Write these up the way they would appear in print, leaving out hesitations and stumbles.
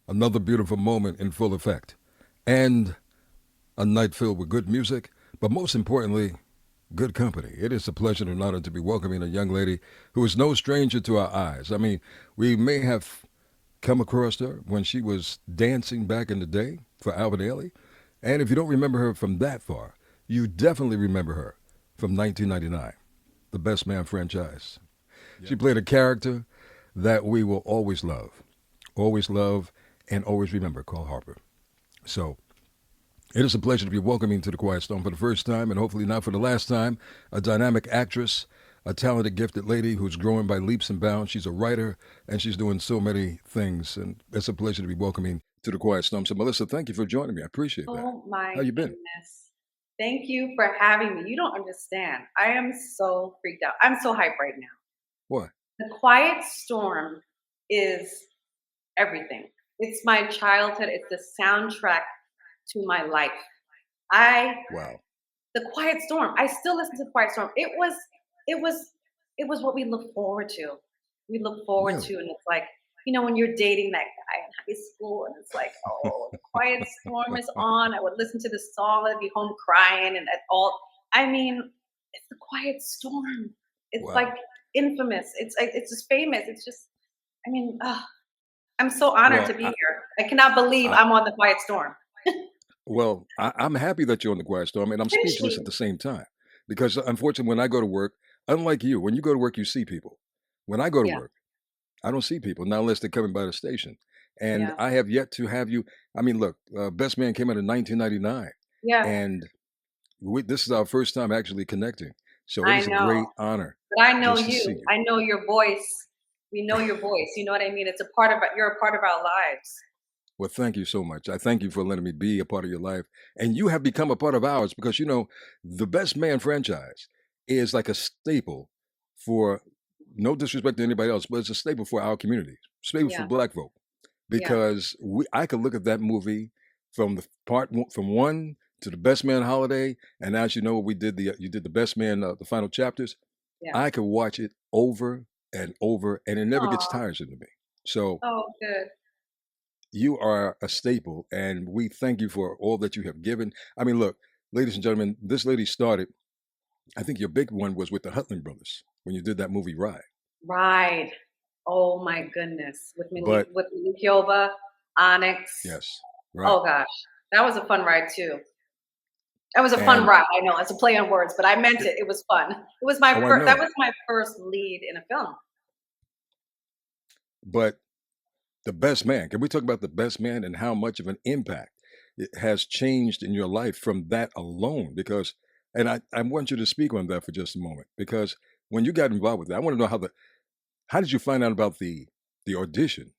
Another beautiful moment in full effect. And a night filled with good music, but most importantly, good company. It is a pleasure and an honor to be welcoming a young lady who is no stranger to our eyes. I mean, we may have come across her when she was dancing back in the day for Alvin Ailey. And if you don't remember her from that far, you definitely remember her from 1999, the Best Man franchise. She played a character that we will always love, and always remember, Call Harper. So it is a pleasure to be welcoming to the Quiet Storm for the first time, and hopefully not for the last time, a dynamic actress, a talented, gifted lady who's growing by leaps and bounds. She's a writer, and she's doing so many things, and it's a pleasure to be welcoming to the Quiet Storm. So, Melissa, thank you for joining me. I appreciate that. Oh my How you been? goodness. Thank you for having me. You don't understand. I am so freaked out. I'm so hyped right now. What? The Quiet Storm is everything. It's my childhood. It's the soundtrack to my life. I Wow. The Quiet Storm. I still listen to the Quiet Storm. It was it was what we look forward to. We look forward Really? to, and it's like, when you're dating that guy in high school, and it's like, oh, the Quiet Storm is on. I would listen to the song. I'd be home crying, and at all. I mean, it's the Quiet Storm. It's like Wow. infamous. It's just famous. It's just. I mean, I'm so honored Well, to be here. I cannot believe I, I'm on the Quiet Storm. I'm happy that you're on the Quiet Storm, and I'm Finish speechless at me. the same time because, unfortunately, when I go to work, unlike you, when you go to work, you see people. When I go to Yeah, work, I don't see people, not unless they're coming by the station. And yeah, I have yet to have you. I mean, look, Best Man came out in 1999, yeah. and this is our first time actually connecting. So it I is a know. great honor But I know just to see you. you. I know your voice. We know your voice. You know what I mean? It's a part of you're a part of our lives. Well, thank you so much. I thank you for letting me be a part of your life. And you have become a part of ours because, the Best Man franchise is like a staple for, no disrespect to anybody else, but it's a staple for our community, staple for Yeah, black folk. yeah. Because I could look at that movie from from one to the Best Man holiday. And as you know, we did you did the Best Man, the final chapters. Yeah. I could watch it over and over and it never gets Oh, tiresome to me. So oh, good. you are a staple, and we thank you for all that you have given. I mean, look, ladies and gentlemen, this lady started. I think your big one was with the Hutland brothers when you did that movie Ride. Ride. Oh my goodness. But With Malik Onyx. yes, right, Oh gosh. That was a fun ride too. That was a fun and ride. I know it's a play on words, but I meant it, it. It was fun. It was my oh, I first that know. was my first lead in a film. But the best man. Can we talk about the best man and how much of an impact it has changed in your life from that alone? Because, and I want you to speak on that for just a moment because when you got involved with that, I want to know how did you find out about the audition.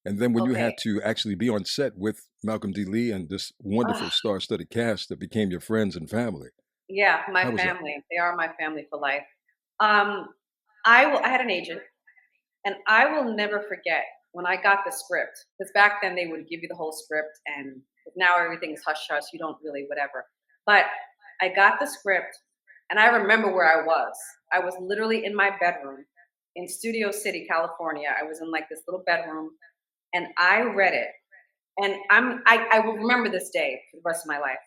And then when you Okay. had to actually be on set with Malcolm D. Lee and this wonderful Ah, star-studded cast that became your friends and family, yeah, my how was that? family. They are my family for life. Um, I had an agent, and I will never forget when I got the script. Because back then they would give you the whole script, and now everything is hush hush. You don't really whatever. But I got the script, and I remember where I was. I was literally in my bedroom in Studio City, California. I was in like this little bedroom, and I read it, and I will remember this day for the rest of my life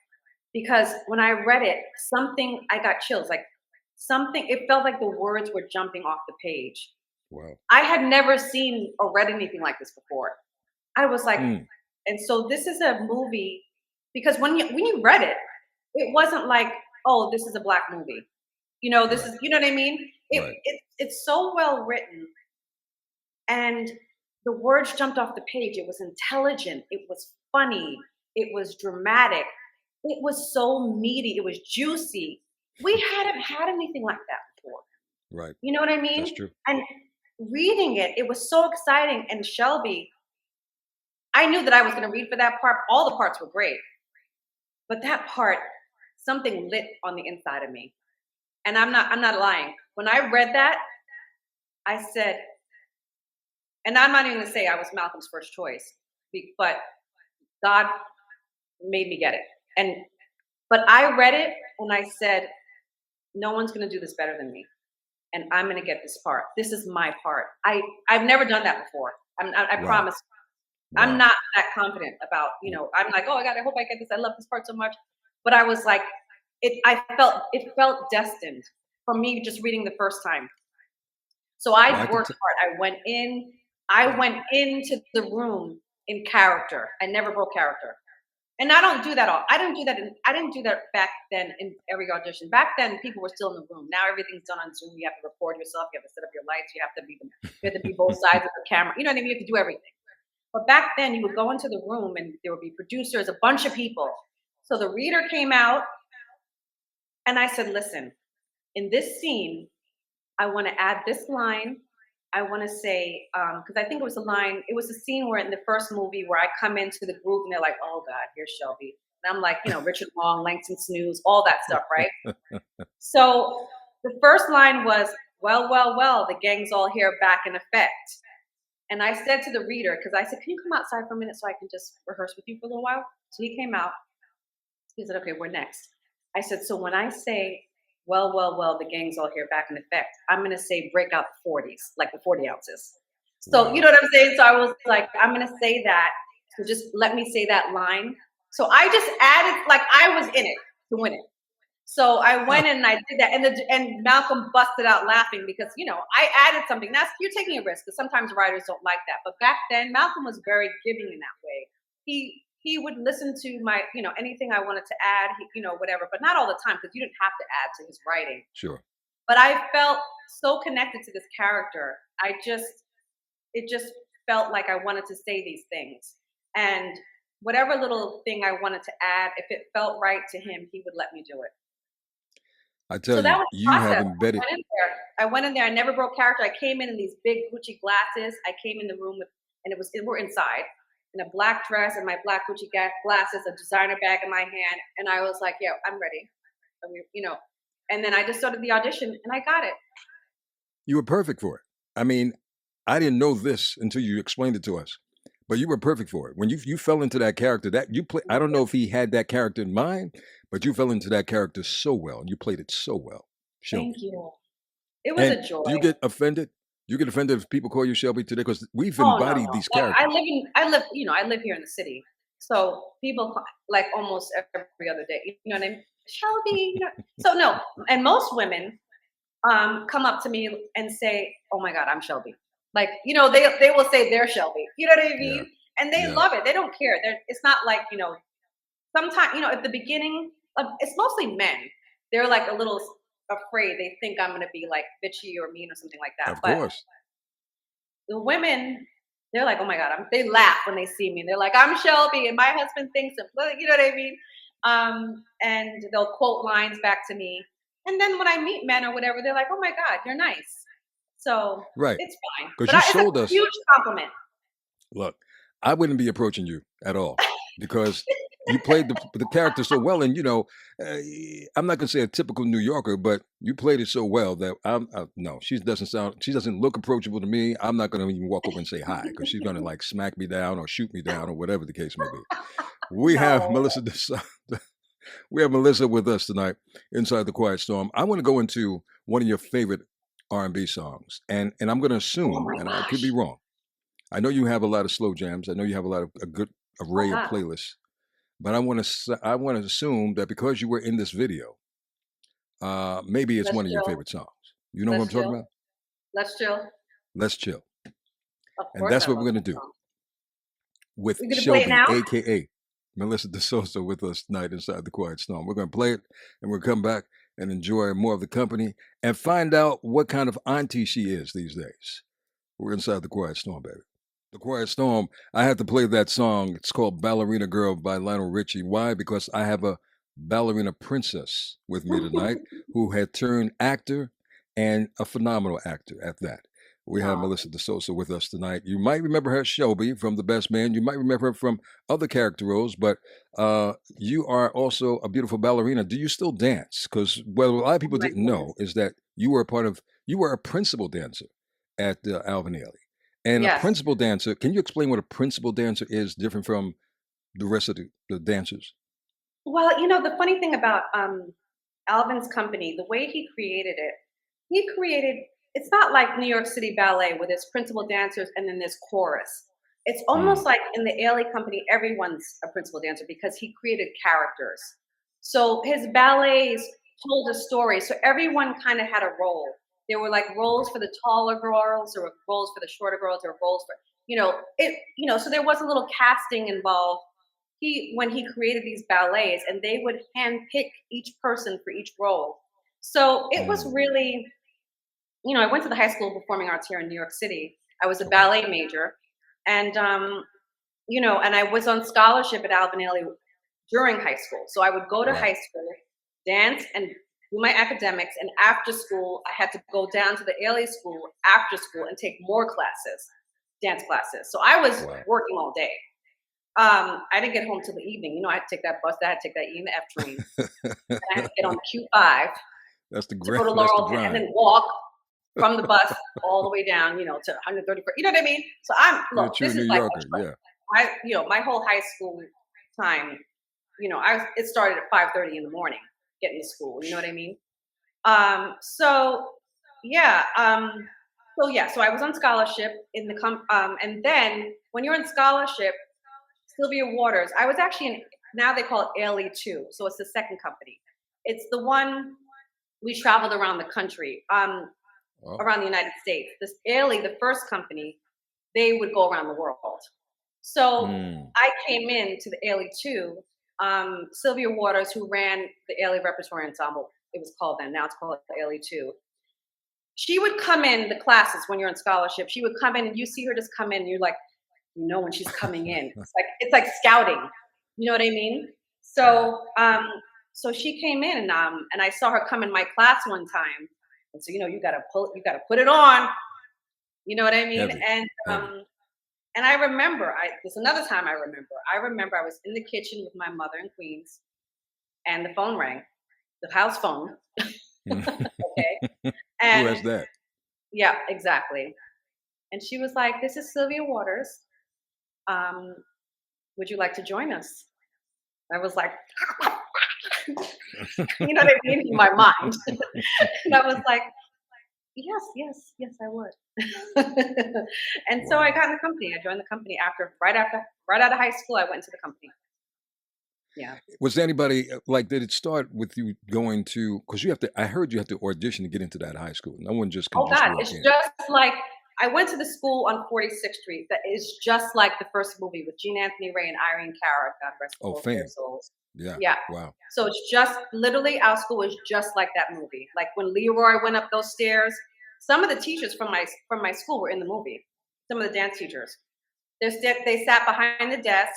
because when I read it, something I got chills. Like something, it felt like the words were jumping off the page. Wow. I had never seen or read anything like this before. I was like, Mm, and so this is a movie because when you read it, it wasn't like, oh, this is a black movie. This right, is what I mean. right. It's so well written, and the words jumped off the page. It was intelligent. It was funny. It was dramatic. It was so meaty. It was juicy. We hadn't had anything like that before. Right. You know what I That's mean? true. And reading it, it was so exciting. And Shelby, I knew that I was going to read for that part. All the parts were great, but that part, something lit on the inside of me. And I'm not lying. When I read that, I said, and I'm not even going to say I was Malcolm's first choice, but God made me get it. And but I read it and I said, no one's going to do this better than me, and I'm going to get this part. This is my part. I've never done that before. I Wow. promise. I'm Wow. not that confident about, I'm like, oh, I hope I get this. I love this part so much. But I was like, it felt destined from me just reading the first time. So Well, I I can worked tell. hard. I went into the room in character. I never broke character. And I don't do that all. I didn't do that back then in every audition. Back then people were still in the room. Now everything's done on Zoom. You have to record yourself, you have to set up your lights, you have to be both sides of the camera. You know what I mean? You have to do everything. But back then you would go into the room and there would be producers, a bunch of people. So the reader came out and I said, listen, in this scene, I want to add this line. I want to say, because I think it was a scene where in the first movie where I come into the group and they're like, oh God, here's Shelby. And I'm like, Richard Long, Langston Snooze, all that stuff, right? So the first line was, well, well, well, the gang's all here back in effect. And I said to the reader, because I said, can you come outside for a minute so I can just rehearse with you for a little while? So he came out. He said, okay, we're next. I said, so when I say, well, well, well, the gang's all here back in effect, I'm going to say break out the 40s, like the 40 ounces. So, you Wow. know what I'm saying? So I was like, I'm going to say that. So just let me say that line. So I just added, like I was in it to win it. So I went in and I did that, and Malcolm busted out laughing because I added something. You're taking a risk because sometimes writers don't like that. But back then, Malcolm was very giving in that way. He would listen to my anything I wanted to add, whatever, but not all the time because you didn't have to add to his writing. Sure. But I felt so connected to this character. It just felt like I wanted to say these things, and whatever little thing I wanted to add, if it felt right to him, he would let me do it. I So tell that you, was the you have process. embedded. I went in there. I never broke character. I came in these big Gucci glasses. I came in the room and we're inside in a black dress and my black Gucci glasses, a designer bag in my hand, and I was like, "Yo, I'm ready." I mean, And then I just started the audition and I got it. You were perfect for it. I mean, I didn't know this until you explained it to us, but you were perfect for it. When you fell into that character, that you play. I don't know if he had that character in mind, but you fell into that character so well, and you played it so well, Thank Shelby. you. It was And a joy. do you get offended? You get offended if people call you Shelby today because we've Oh no, embodied no. these Like characters. I live here in the city, so people like almost every other day. You know what I mean? Shelby. So no, and most women come up to me and say, "Oh my God, I'm Shelby." Like they will say they're Shelby. You know what I Yeah, mean? And they yeah, love it. They don't care. It's not like Sometimes at the beginning, it's mostly men. They're like a little afraid. They think I'm gonna be like bitchy or mean or something like that. of But course. the women, they're like, oh my God, they laugh when they see me. They're like, I'm Shelby, and my husband thinks of, you know what I mean? And they'll quote lines back to me. And then when I meet men or whatever, they're like, oh my God, you're nice. So Right, it's fine. because But you it's a sold us. huge compliment. Look, I wouldn't be approaching you at all because you played the character so well, and uh, I'm not gonna say a typical New Yorker, but you played it so well that no, she doesn't look approachable to me. I'm not gonna even walk over and say hi because she's gonna like smack me down or shoot me down or whatever the case may be. We have No. Melissa. We have Melissa with us tonight inside the Quiet Storm. I want to go into one of your favorite R&B songs, and I'm going to Oh assume, my and I could be gosh. wrong. I know you have a lot of slow jams. I know you have a good array of Uh-huh. playlists. But I want to assume that because you were in this video, maybe it's Let's one of your chill. favorite songs. You know what I'm Let's talking chill. about? Let's chill. Let's chill, Of and course that's I what we're love going to that do song. with We're gonna play it Shelby, now? aka Melissa De Sousa, with us tonight inside the Quiet Storm. We're going to play it, and we'll come back and enjoy more of the company and find out what kind of auntie she is these days. We're inside the Quiet Storm, baby. The Quiet Storm. I had to play that song. It's called Ballerina Girl by Lionel Richie. Why? Because I have a ballerina princess with me tonight who had turned actor and a phenomenal actor at that. We have Oh, Melissa De Sousa with us tonight. You might remember her as Shelby from The Best Man. You might remember her from other character roles, but you are also a beautiful ballerina. Do you still dance? Because what a lot of oh people my didn't know goodness. is that you were a principal dancer at ALLBLK. And a Yes. principal dancer, can you explain what a principal dancer is different from the rest of the dancers? Well, the funny thing about Alvin's company, the way he created it's not like New York City Ballet where there's principal dancers and then there's chorus. It's almost Mm. like in the ALA company, everyone's a principal dancer because he created characters. So his ballets told a story. So everyone kind of had a role. There were like roles Okay. for the taller girls, there were roles for the shorter girls, there were roles for so there was a little casting involved. He when he created these ballets and they would handpick each person for each role. So it was Mm. really, I went to the High School of Performing Arts here in New York City. I was a Okay. ballet major, and and I was on scholarship at ALLBLK during high school. So I would go to Wow. high school, dance, and do my academics. And after school, I had to go down to the ALA school after school and take more classes, dance classes. So I was Wow. working all day. I didn't get home till the evening. I had to take that bus. I had to take that EMF train. And I had to get on the Q5 That's the to go to That's the Laurel and grind. then walk from the bus all the way down, to 131st. You know what I mean? So You're a true this New is like a Yorker. trip. Yeah. My whole high school time, it started at 5:30 in the morning getting to school. You know what I mean? So yeah, so I was on scholarship in and then when you're in scholarship, Sylvia Waters, I was actually in, now they call it ALE2, so it's the second company. It's the one we traveled around the country, Oh. around the United States. This ALE, the first company, they would go around the world. So Mm. I came in to the ALE2. Sylvia Waters, who ran the ALE Repertory Ensemble, it was called then, now it's called the ALE2. She would come in the classes when you're in scholarship. She would come in and you see her just come in and you're like, when she's coming in. It's like scouting. You know what I mean? Wow. So she came in and I saw her come in my class one time. And so you gotta put it on. You know what I mean? Heavy. Heavy. And I remember, there's another time I remember. I remember I was in the kitchen with my mother in Queens, and the phone rang, the house phone. Okay, Who has and that? yeah, exactly. And she was like, "This is Sylvia Waters. Um, would you like to join us?" I was like, you know what I mean, in my mind. And I was like, "Yes, yes, yes, I would." And so I Wow. got in the company. I joined the company right out of high school. I went to the company. Yeah. Was anybody like? Did it start with you going to? Because you have to. I heard you have to audition to get into that high school. No one just can Oh just God, walk it's in. just like I went to the school on 46th Street that is just like the first movie with Gene Anthony Ray and Irene Cara, God rest Oh, both their fame. souls. Yeah. Yeah. Wow. So it's just literally our school is just like that movie. Like when Leroy went up those stairs, some of the teachers from my school were in the movie. Some of the dance teachers. They sat behind the desk.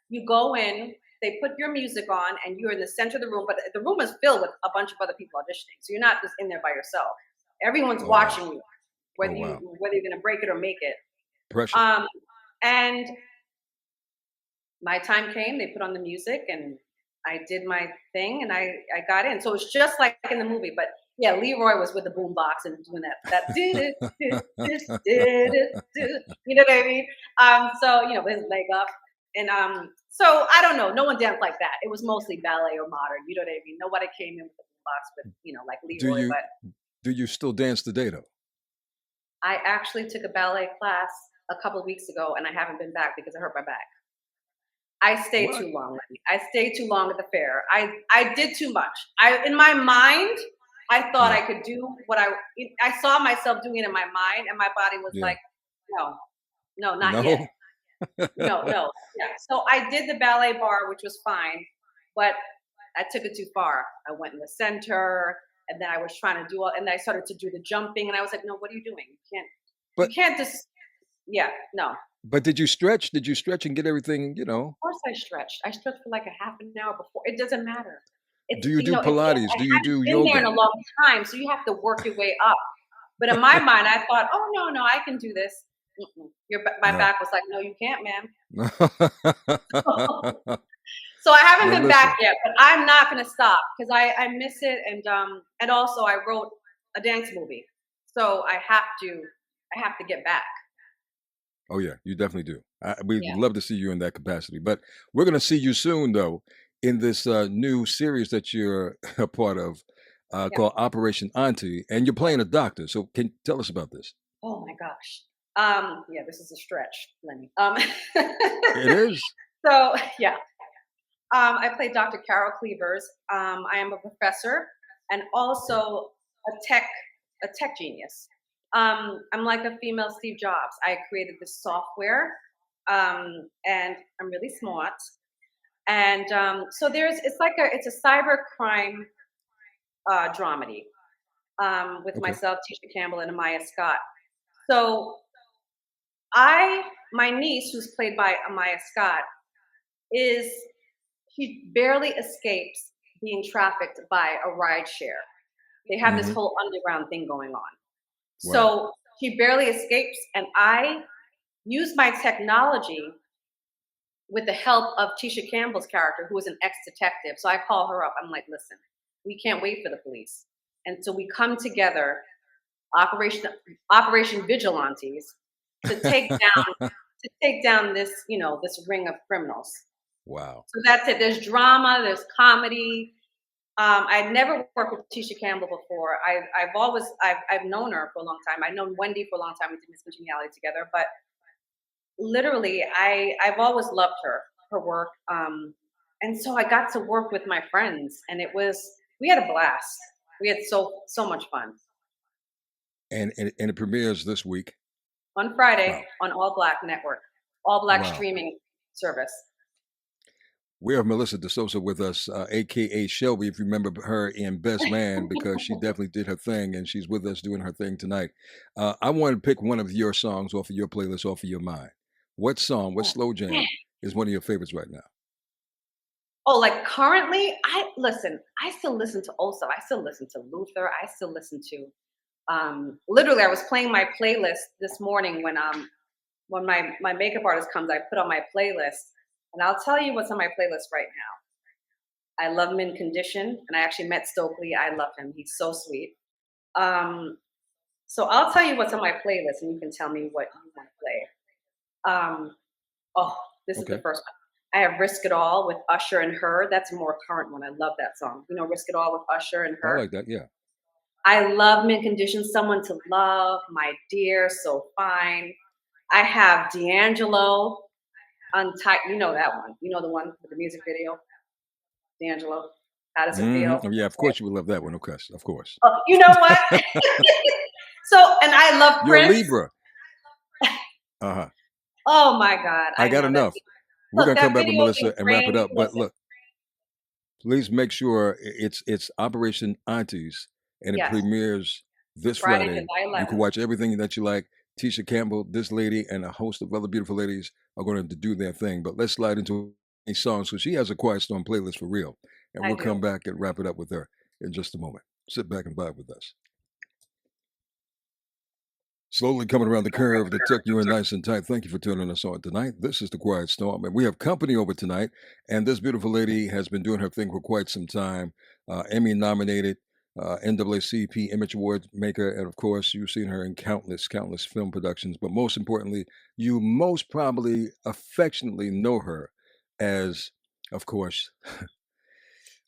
You go in, they put your music on, and you're in the center of the room. But the room is filled with a bunch of other people auditioning, so you're not just in there by yourself. Everyone's Oh wow. watching you, Oh wow. whether you're going to break it or make it. Pressure. Um, and my time came. They put on the music, and I did my thing, and I got in. So it's just like in the movie, but yeah, Leroy was with the boombox and doing that did it did it. You know what I mean? So with his leg up, and so I don't know. No one danced like that. It was mostly ballet or modern. You know what I mean? Nobody came in with the boombox, but like do Leroy. you But do you still dance today though? I actually took a ballet class a couple of weeks ago, and I haven't been back because I hurt my back. I stayed What? too long. Lenny. I stayed too long at the fair. I did too much. In my mind, I thought Yeah. I could do what I saw myself doing it in my mind, and my body was Yeah. like, no, no, not yet. No. No, no. Yeah. So I did the ballet bar, which was fine, but I took it too far. I went in the center, and then I was trying to do all, and I started to do the jumping, and I was like, no, what are you doing? You but can't just, yeah, no. but did you stretch? Did you stretch and get everything? Course I stretched. I stretched for like a half an hour before. It doesn't matter. Do you do It's Pilates? I Do you hadn't do been there in yoga? a long time, so you have to work your way up. But in my mind, I thought, oh no, no, I can do this. My No. back was like, no, you can't, ma'am. No. So I haven't Well, been listen. back yet, but I'm not gonna stop because I miss it, and also I wrote a dance movie, so I have to get back. Oh yeah, you definitely do. We'd Yeah, love to see you in that capacity. But we're going to see you soon, though, in this new series that you're a part of yeah. called Operation Auntie, and you're playing a doctor. So, can you tell us about this? Oh my gosh. Yeah, this is a stretch, Lenny. It is. So yeah, I play Dr. Carol Cleavers. I am a professor and also a tech a tech genius. I'm like a female Steve Jobs. I created this software, and I'm really smart. And so it's a cyber crime dramedy with Okay. myself, Tisha Campbell, and Amaya Scott. So I my niece, who's played by Amaya Scott, is she barely escapes being trafficked by a ride share. They have this Hmm. whole underground thing going on. Wow. So she barely escapes, and I use my technology with the help of Tisha Campbell's character, who is an ex-detective. So I call her up. I'm like, listen, we can't wait for the police. And so we come together, Operation Operation Vigilantes, to take down this, this ring of criminals. Wow. So that's it. There's drama, there's comedy. I'd never worked with Tisha Campbell before. I've known her for a long time. I've known Wendy for a long time. We did Miss Congeniality together, but literally, I've always loved her work. And so I got to work with my friends, and we had a blast. We had so much fun And it premieres this week. on Friday Wow. on All Black Network, All Black Wow. streaming service. We have Melissa De Sousa with us, aka Shelby, if you remember her in Best Man, because she definitely did her thing, and she's with us doing her thing tonight. I want to pick one of your songs off of your playlist, off of your mind. What song, what slow jam is one of your favorites right now? Oh, like currently, I still listen to old stuff. I still listen to Luther. I still listen to literally I was playing my playlist this morning when my makeup artist comes, I put on my playlist. And I'll tell you what's on my playlist right now. I love Mint Condition, and I actually met Stokely. I love him. He's so sweet. Um, so I'll tell you what's on my playlist, and you can tell me what you want to play. Oh, this is the Okay. first one. I have Risk It All with Usher and Her. That's a more current one. I love that song. Risk It All with Usher and I Her. like that. Yeah. I love Mint Condition, Someone to Love, My Dear, So Fine. I have D'Angelo, Untied. You know that one. You know the one with the music video, D'Angelo. How does it feel? Oh, yeah, of course you would love that one. Of course. Of course. Oh, you know what? And I love You're a Prince. Libra. Uh huh. Oh my God, I I got know that. enough. We're Look, going to come that back with video in Melissa and wrap it Ukraine. up. But Listen, look, please make sure it's Operation Aunties, and it yes, premieres this Friday, Friday. July You can 11th. watch everything that you like. Tisha Campbell, this lady, and a host of other beautiful ladies are going to do their thing. But let's slide into a song. So she has a Quiet Storm playlist for real. And I we'll do. come back and wrap it up with her in just a moment. Sit back and vibe with us. Slowly coming around the curve to tuck you in nice and tight. Thank you for tuning us on tonight. This is the Quiet Storm, and we have company over tonight. And this beautiful lady has been doing her thing for quite some time. Emmy nominated, NAACP Image Award maker, and of course, you've seen her in countless film productions. But most importantly, you most probably affectionately know her as, of course,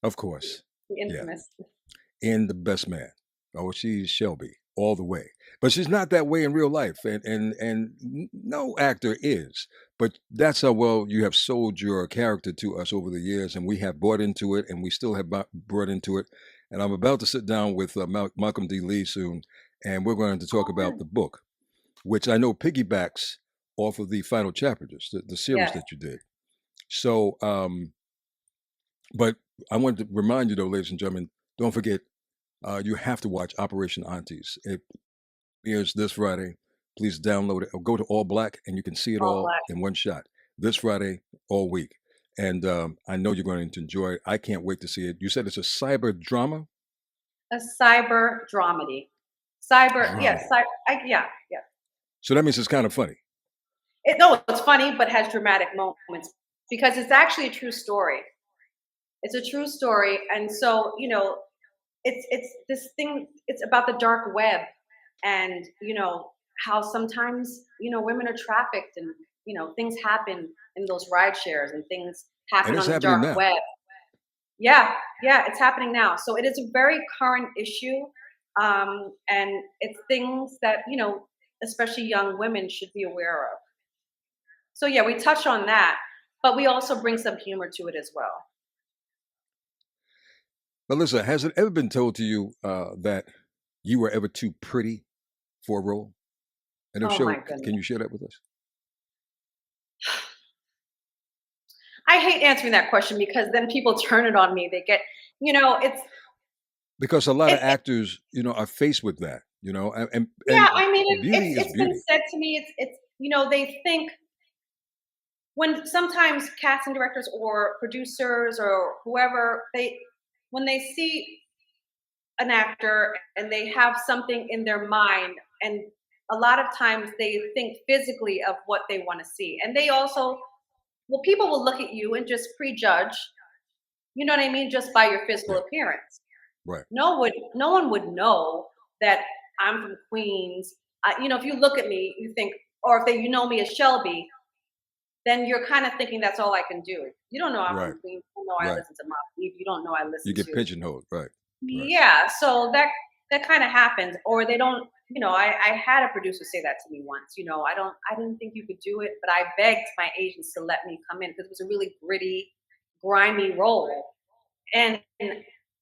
of course, The yeah, infamous. in The Best Man. Oh, she's Shelby all the way. But she's not that way in real life, and no actor is. But that's how well you have sold your character to us over the years, and we have bought into it, and we still have brought into it. And I'm about to sit down with Malcolm D. Lee soon, and we're going to talk about the book, which I know piggybacks off of the final chapters, the series Yes, that you did. So, but I wanted to remind you, though, ladies and gentlemen, don't forget you have to watch Operation Aunties. It premieres this Friday. Please download it or go to All Black and you can see it all all black. in one shot. This Friday, all week. And I know you're going to enjoy it. I can't wait to see it. You said it's a cyber drama? A cyber dramedy. Cyber, yes, Dramedy. yeah, yeah. So that means it's kind of funny. No, it's funny, but has dramatic moments because it's actually a true story. It's a true story, and so it's this thing. It's about the dark web, and how sometimes women are trafficked, and things happen in those ride shares, and things And happen it's on the happening dark now. web. Yeah, yeah, it's happening now. So it is a very current issue, and it's things that especially young women, should be aware of. So yeah, we touch on that, but we also bring some humor to it as well. Melissa, has it ever been told to you that you were ever too pretty for a role? And if Oh my so, can goodness. you share that with us? I hate answering that question because then people turn it on me. They get, it's Because a lot of it, actors, are faced with that, yeah. and I mean, beauty is it's been beauty. said to me. They think when sometimes casting directors or producers or whoever when they see an actor and they have something in their mind, and a lot of times they think physically of what they want to see, and they also, well, people will look at you and just prejudge, you know what I mean, just by your physical Yeah, appearance. right, No one would know that I'm from Queens. If you look at me, you think, or if you know me as Shelby, then you're kind of thinking that's all I can do. You don't know I'm right, from Queens. You don't know I right. listen to Mob Deep. You don't know I You listen get to. pigeonholed, right, right. Yeah, so that kind of happens, or they don't. I had a producer say that to me once. I didn't think you could do it, but I begged my agents to let me come in because it was a really gritty, grimy role, and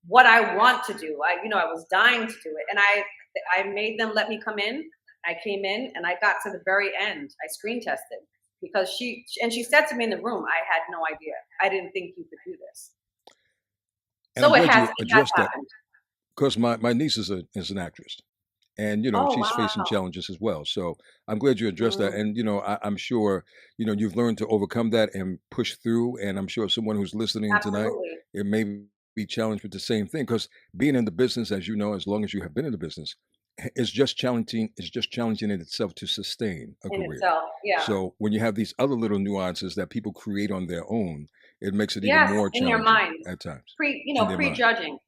what I want to do. I was dying to do it, and I made them let me come in. I came in, and I got to the very end. I screen tested because she said to me in the room, I had no idea. I didn't think you could do this. And I'm So glad you it has addressed that happened. because my niece is an actress, and Oh she's facing wow. challenges as well. So I'm glad you addressed that, Mm, and I'm sure you've learned to overcome that and push through. And I'm sure someone who's listening tonight, absolutely. it may be challenged with the same thing because being in the business, as you know, as long as you have been in the business, is just challenging. Is just challenging in itself to sustain a In career. itself. Yeah. So when you have these other little nuances that people create on their own, it makes it even Yes, more in their challenging minds. at times in their mind. Prejudging.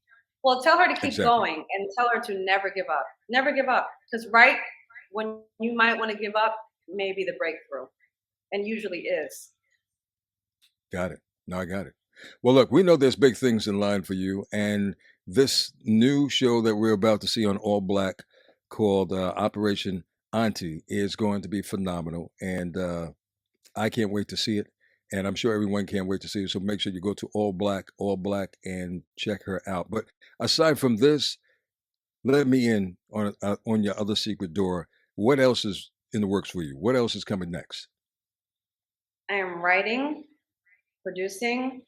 Well, tell her to keep Exactly. going and tell her to never give up. Never give up. Because right when you might want to give up, maybe the breakthrough. And usually is. Got it. No, I got it. Well, look, we know there's big things in line for you, and this new show that we're about to see on All Black called Operation Auntie is going to be phenomenal, and I can't wait to see it. And I'm sure everyone can't wait to see it. So make sure you go to All Black, and check her out. But aside from this, let me in on your other secret door. What else is in the works for you? What else is coming next? I am writing, producing,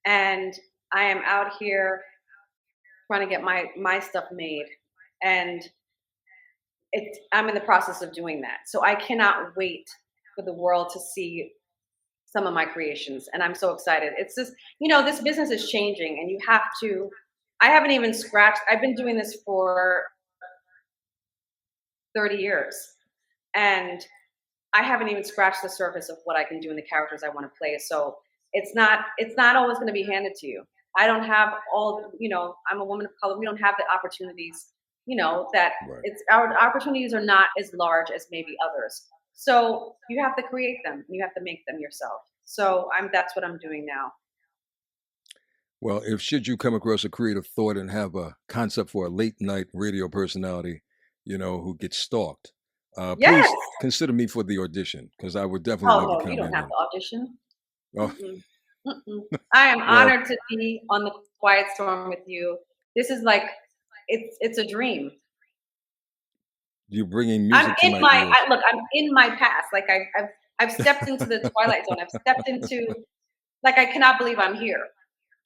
and I am out here trying to get my stuff made. And I'm in the process of doing that. So I cannot wait for the world to see some of my creations, and I'm so excited. It's just, this business is changing, and you have to. I haven't even scratched. I've been doing this for 30 years, and I haven't even scratched the surface of what I can do in the characters I want to play. So it's not always going to be handed to you. I don't have all. I'm a woman of color. We don't have the opportunities. That Right. it's our opportunities are not as large as maybe others. So you have to create them. You have to make them yourself. So that's what I'm doing now. Well, if should you come across a creative thought and have a concept for a late night radio personality, who gets stalked, Yes. please consider me for the audition because I would definitely Oh love to no, you come don't in have and to audition. oh Mm-mm. Mm-mm. I am well, honored to be on the Quiet Storm with you. This is like it's a dream. you're bringing I'm music to in my my ears. look. I'm in my past. Like I've stepped into the twilight zone. I've stepped into, like, I cannot believe I'm here.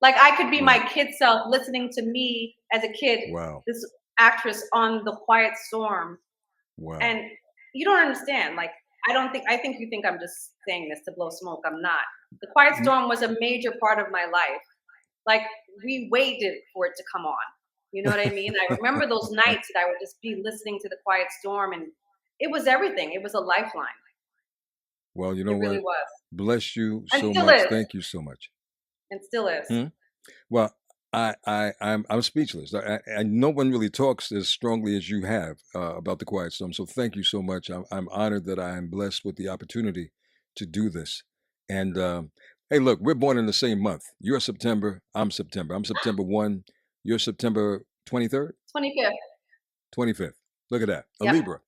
Like I could be my Right. kid self listening to me as a kid. Wow. This actress on the Quiet Storm, Wow. and you don't understand. Like I think you think I'm just saying this to blow smoke. I'm not. The Quiet N- Storm was a major part of my life. Like we waited for it to come on. You know what I mean? I remember those nights that I would just be listening to the Quiet Storm, and it was everything. It was a lifeline. Well, you know It really what? was, Bless you and so still much. is, Thank you so much. and still is. Hmm? Well, I'm speechless. No one really talks as strongly as you have about the Quiet Storm. So thank you so much. I'm honored that I am blessed with the opportunity to do this. And hey, look, we're born in the same month. You're September. I'm September. I'm September 1. You're September 23rd, 25th. 25th. Look at that. A Yep. Libra.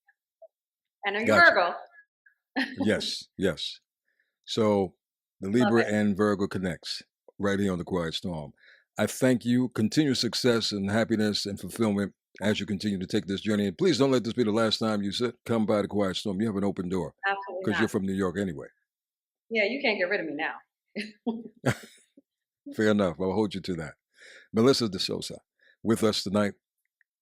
And are you Gotcha. Virgo? Yes, yes. So the Love Libra it. and Virgo connects right here on the Quiet Storm. I thank you. Continued success and happiness and fulfillment as you continue to take this journey. And please don't let this be the last time you come by the Quiet Storm. You have an open door Absolutely because you're not. from New York anyway. Yeah, you can't get rid of me now. Fair enough. I'll hold you to that. Melissa De Sousa with us tonight.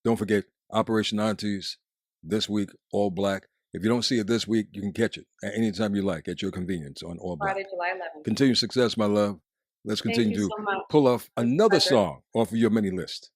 Don't forget Operation Aunties this week, all black. If you don't see it this week, you can catch it at any time you like at your convenience on All Black. Friday, July 11th. Continued success, my love. Let's Thank continue you to so much. pull off It was a another pleasure. song off of your mini list.